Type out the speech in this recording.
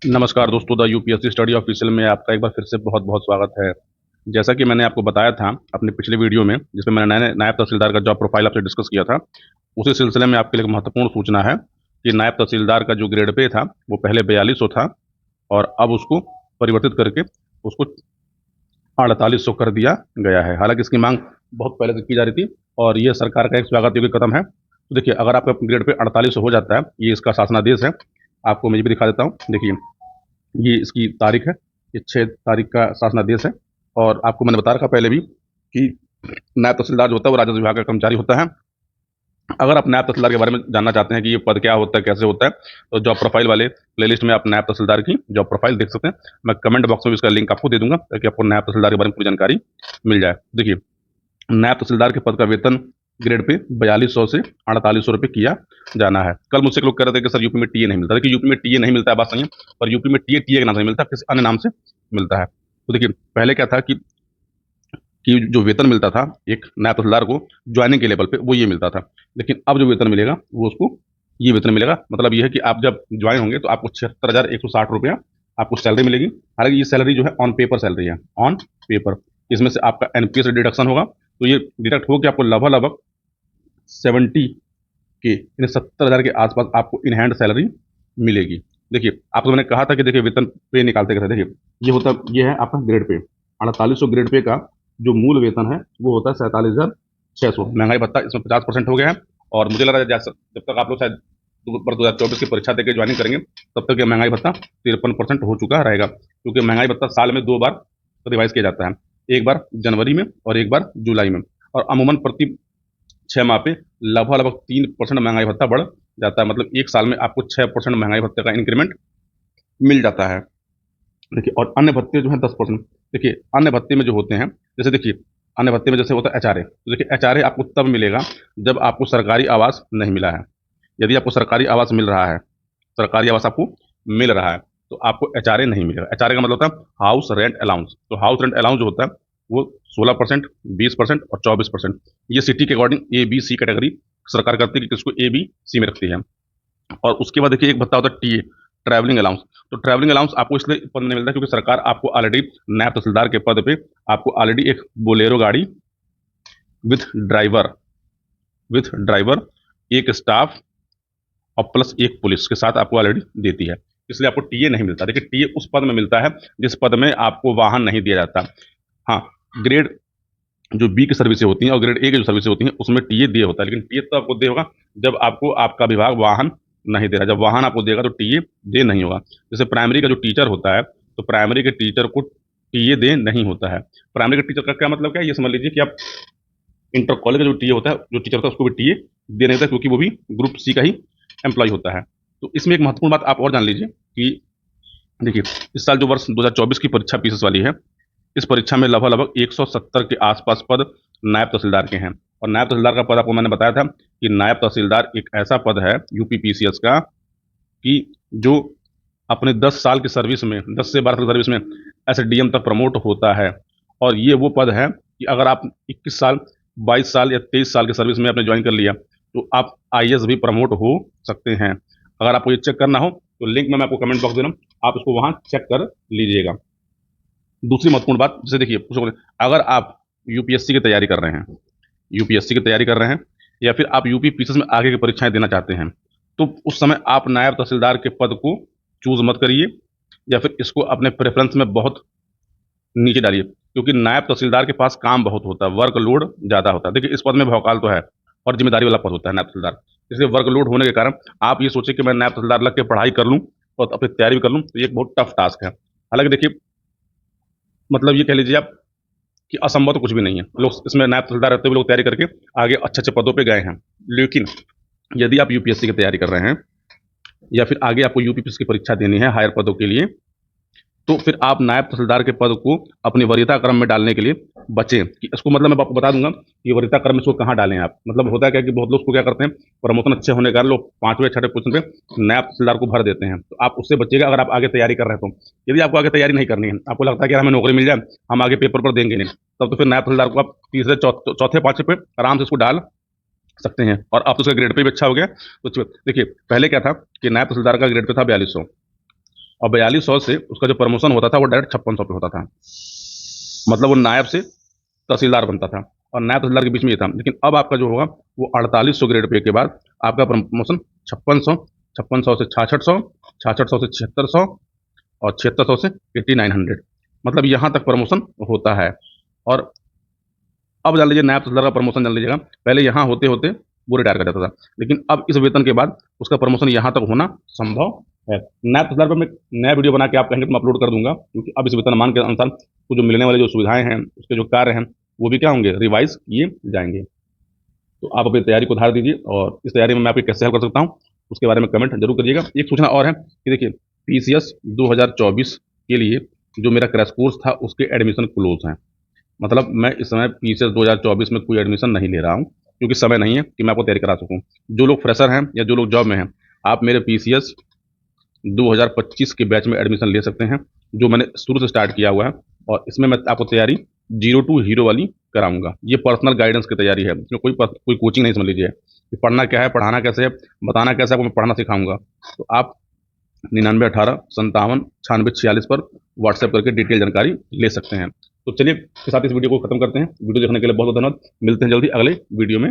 नमस्कार दोस्तों, the UPSC study official में आपका एक बार फिर से बहुत बहुत स्वागत है। जैसा कि मैंने आपको बताया था अपने पिछले वीडियो में, जिसमें मैंने नायब तहसीलदार का जॉब प्रोफाइल आपसे डिस्कस किया था, उसी सिलसिले में आपके लिए एक महत्वपूर्ण सूचना है कि नायब तहसीलदार का जो ग्रेड पे था वो पहले 4200 था और अब उसको परिवर्तित करके उसको 4800 कर दिया गया है। हालांकि इसकी मांग बहुत पहले से की जा रही थी और ये सरकार का एक स्वागत योग्य कदम है। तो देखिए, अगर आपका ग्रेड पे 4800 हो जाता है, ये इसका शासनादेश है। आपको मैं ये भी दिखा देता हूँ। देखिए, ये इसकी तारीख है। ये 6 तारीख का शासनादेश है। और आपको मैंने बता रखा पहले भी कि नायब तहसीलदार जो होता है वो राजस्व विभाग का कर्मचारी होता है। अगर आप नायब तहसीलदार के बारे में जानना चाहते हैं कि ये पद क्या होता है, कैसे होता है, तो जॉब प्रोफाइल वाले प्लेलिस्ट में आप नायब तहसीलदार की जॉब प्रोफाइल देख सकते हैं। मैं कमेंट बॉक्स में भी इसका लिंक आपको दे दूंगा ताकि आपको नायब तहसीलदार के बारे में पूरी जानकारी मिल जाए। देखिए, नायब तहसीलदार के पद का वेतन ग्रेड पे 4200 से 4800 रुपये किया जाना है। कल मुझसे लोग कह रहे थे कि सर यूपी में टीए नहीं मिलता। देखिए, यूपी में टीए नहीं मिलता है, बात सही है। पर यूपी में टीए टीए के नाम से नहीं मिलता, किसी अन्य नाम से मिलता है। तो देखिए, पहले क्या था कि जो वेतन मिलता था एक नायब तहसीलदार को ज्वाइनिंग के लेवल पे, वो ये मिलता था। लेकिन अब जो वेतन मिलेगा वो उसको ये वेतन मिलेगा। मतलब ये है कि आप जब ज्वाइन होंगे तो आपको 76,160 रुपया आपको सैलरी मिलेगी। हालांकि ये सैलरी जो है ऑन पेपर सैलरी है, ऑन पेपर। इसमें से आपका एनपीएस डिडक्शन होगा, तो ये डिडक्ट होकर आपको लगभग लगभग 70 के यानी 70,000 के आसपास आपको इन हैंड सैलरी मिलेगी। देखिए, आपको मैंने कहा था कि देखिए वेतन पे निकालते कैसे। देखिए, ये है आपका ग्रेड पे। 4800 ग्रेड पे का जो मूल वेतन है वो होता है 47,600। महंगाई भत्ता इसमें 50% हो गया है। और मुझे लग रहा है जब तक आप लोग शायद 2024 की परीक्षा देकर ज्वाइनिंग करेंगे तब तक ये महंगाई भत्ता 53% हो चुका रहेगा, क्योंकि महंगाई भत्ता साल में 2 बार रिवाइज किया जाता है। एक बार जनवरी में और एक बार जुलाई में। और अमूमन प्रति 6 माह पे लगभग लगभग 3% महंगाई भत्ता बढ़ जाता है। मतलब एक साल में आपको 6% महंगाई भत्ते का इंक्रीमेंट मिल जाता है। देखिए, और अन्य भत्ते जो हैं 10%। देखिए, अन्य भत्ते में जो होते हैं, जैसे देखिए, अन्य भत्ते में जैसे होता है एचआरए। तो देखिए, एचआरए आपको तब मिलेगा जब आपको सरकारी आवास नहीं मिला है। यदि आपको सरकारी आवास मिल रहा है, सरकारी आवास आपको मिल रहा है, तो आपको एचआरए नहीं मिलेगा। एचआरए का मतलब होता है हाउस रेंट अलाउंस। तो हाउस रेंट अलाउंस जो होता है वो 16%, 20% और 24%। ये सिटी के according A B C category सरकार करती है कि किसको ए बी सी में रखती है। और उसके बाद देखिए, एक भत्ता होता है टीए, ट्रैवलिंग अलाउंस। तो ट्रैवलिंग अलाउंस आपको इसलिए पद नहीं मिलता क्योंकि सरकार आपको ऑलरेडी नायब तहसीलदार के पद पे आपको ऑलरेडी एक बोलेरो गाड़ी विथ ड्राइवर विथ ड्राइवर, एक स्टाफ और प्लस एक पुलिस के साथ आपको ऑलरेडी देती है। इसलिए आपको टीए नहीं मिलता। देखिए, टीए उस पद में मिलता है जिस पद में आपको वाहन नहीं दिया जाता। हाँ, ग्रेड जो बी की सर्विसेज होती हैं और ग्रेड ए की जो सर्विसेज होती हैं उसमें टीए दिए होता है। लेकिन टीए तो आपको दे होगा जब आपको आपका विभाग वाहन नहीं दे रहा। जब वाहन आपको देगा तो टीए दे नहीं होगा। जैसे प्राइमरी का जो टीचर होता है, तो प्राइमरी के टीचर को टीए दे नहीं होता है। प्राइमरी के टीचर का क्या मतलब क्या है, ये समझ लीजिए कि आप इंटर कॉलेज का जो टीए होता है, जो टीचर होता है, उसको भी टीए दे नहीं होता, क्योंकि वो भी ग्रुप सी का ही एम्प्लॉय होता है। तो इसमें एक महत्वपूर्ण बात आप और जान लीजिए कि देखिए, इस साल जो वर्ष 2024 की परीक्षा पीसीएस वाली है, इस परीक्षा में लगभग लगभग 170 के आसपास पद नायब तहसीलदार के हैं। और नायब तहसीलदार का पद आपको मैंने बताया था कि नायब तहसीलदार एक ऐसा पद है यूपी पीसीएस का कि जो अपने 10 साल की सर्विस में, 10 से 12 साल की सर्विस में एसडीएम तक प्रमोट होता है। और ये वो पद है कि अगर आप 21 साल, 22 साल या 23 साल की सर्विस में आपने ज्वाइन कर लिया तो आप आईएएस भी प्रमोट हो सकते हैं। अगर आपको ये चेक करना हो तो लिंक में मैं आपको कमेंट बॉक्स दे रहा हूँ, आप इसको वहाँ चेक कर लीजिएगा। दूसरी महत्वपूर्ण बात, जैसे देखिए, अगर आप यूपीएससी की तैयारी कर रहे हैं, यूपीएससी की तैयारी कर रहे हैं या फिर आप यूपी पीसीएस में आगे की परीक्षाएं देना चाहते हैं, तो उस समय आप नायब तहसीलदार के पद को चूज मत करिए या फिर इसको अपने प्रेफरेंस में बहुत नीचे डालिए, क्योंकि नायब तहसीलदार के पास काम बहुत होता है, वर्कलोड ज़्यादा होता है। देखिए, इस पद में भौकाल तो है और जिम्मेदारी वाला पद होता है नायब तहसीलदार। इसलिए वर्कलोड होने के कारण आप ये सोचें कि मैं नायब तहसीलदार लग के पढ़ाई कर लूँ और अपनी तैयारी भी कर लूँ, तो ये एक बहुत टफ टास्क है। हालांकि देखिए, मतलब ये कह लीजिए आप कि असंभव तो कुछ भी नहीं है। लोग इसमें नायब तहसीलदार रहते हुए लोग तैयारी करके आगे अच्छे अच्छे पदों पे गए हैं। लेकिन यदि आप यूपीएससी की तैयारी कर रहे हैं या फिर आगे आपको यूपीपीएससी की परीक्षा देनी है हायर पदों के लिए, तो फिर आप नायब तहसीलदार के पद को अपनी वरीयता क्रम में डालने के लिए बचें। कि इसको मतलब मैं आपको बता दूंगा कि वरीयता क्रम में इसको कहाँ डालें आप। मतलब होता है क्या कि बहुत लोग उसको क्या करते हैं, प्रमोशन अच्छे होने के कारण लोग 5वें 6ठे पोजीशन पे नायब तहसीलदार को भर देते हैं। तो आप उससे बचिएगा अगर आप आगे तैयारी कर रहे हैं तो। यदि आपको आगे तैयारी नहीं करनी है, आपको लगता है कि यार हमें नौकरी मिल जाए, हम आगे पेपर पर देंगे नहीं, तब तो फिर नायब तहसीलदार को आप तीसरे चौथे 5वें पे आराम से उसको डाल सकते हैं। और अब तो उसका ग्रेड पे भी अच्छा हो गया। तो देखिए, पहले क्या था कि नायब तहसीलदार का ग्रेड पे था 4200, और 4200 से उसका जो प्रमोशन होता था वो डायरेक्ट 5600 पे होता था। मतलब वो नायब से तहसीलदार बनता था और नायब तहसीलदार के बीच में ये था। लेकिन अब आपका जो होगा वो 4800 ग्रेड पे के बाद आपका प्रमोशन 5600, 5600 से 6600, 6600 से 7600 और 7600 से 8900, मतलब यहाँ तक प्रमोशन होता है। और अब जान लीजिए नायब तहसीलदार का प्रमोशन जान लीजिएगा, पहले यहाँ होते होते वो रिटायर कर जाता था, लेकिन अब इस वेतन के बाद उसका प्रमोशन यहाँ तक होना संभव है। नायब तहसीलदार पर मैं नया वीडियो बना के आप कहेंगे तो मैं अपलोड कर दूंगा, क्योंकि अब इस वेतनमान के अनुसार को जो मिलने वाले जो सुविधाएं हैं, उसके जो कार्य हैं, वो भी क्या होंगे, रिवाइज किए जाएंगे। तो आप अपनी तैयारी को धार दीजिए और इस तैयारी में मैं आपकी कैसे हेल्प कर सकता हूँ उसके बारे में कमेंट जरूर करिएगा। एक सूचना और है कि देखिए पीसीएस 2024 के लिए जो मेरा क्रैश कोर्स था उसके एडमिशन क्लोज हैं। मतलब मैं इस समय पीसीएस 2024 में कोई एडमिशन नहीं ले रहा हूँ, क्योंकि समय नहीं है कि मैं आपको तैयारी करा सकूँ। जो लोग फ्रेशर हैं या जो लोग जॉब में हैं, आप मेरे पीसीएस 2025 के बैच में एडमिशन ले सकते हैं, जो मैंने शुरू से स्टार्ट किया हुआ है। और इसमें मैं आपको तैयारी जीरो टू हीरो वाली कराऊंगा। ये पर्सनल गाइडेंस की तैयारी है, इसमें कोई कोचिंग नहीं समझ लीजिए कि पढ़ना क्या है, पढ़ाना कैसे है, बताना कैसे आपको मैं पढ़ना सिखाऊंगा। तो आप 9918 57 96 46 पर व्हाट्सएप करके डिटेल जानकारी ले सकते हैं। तो चलिए इसके साथ इस वीडियो को खत्म करते हैं। वीडियो देखने के लिए बहुत बहुत धन्यवाद। मिलते हैं जल्दी अगले वीडियो में।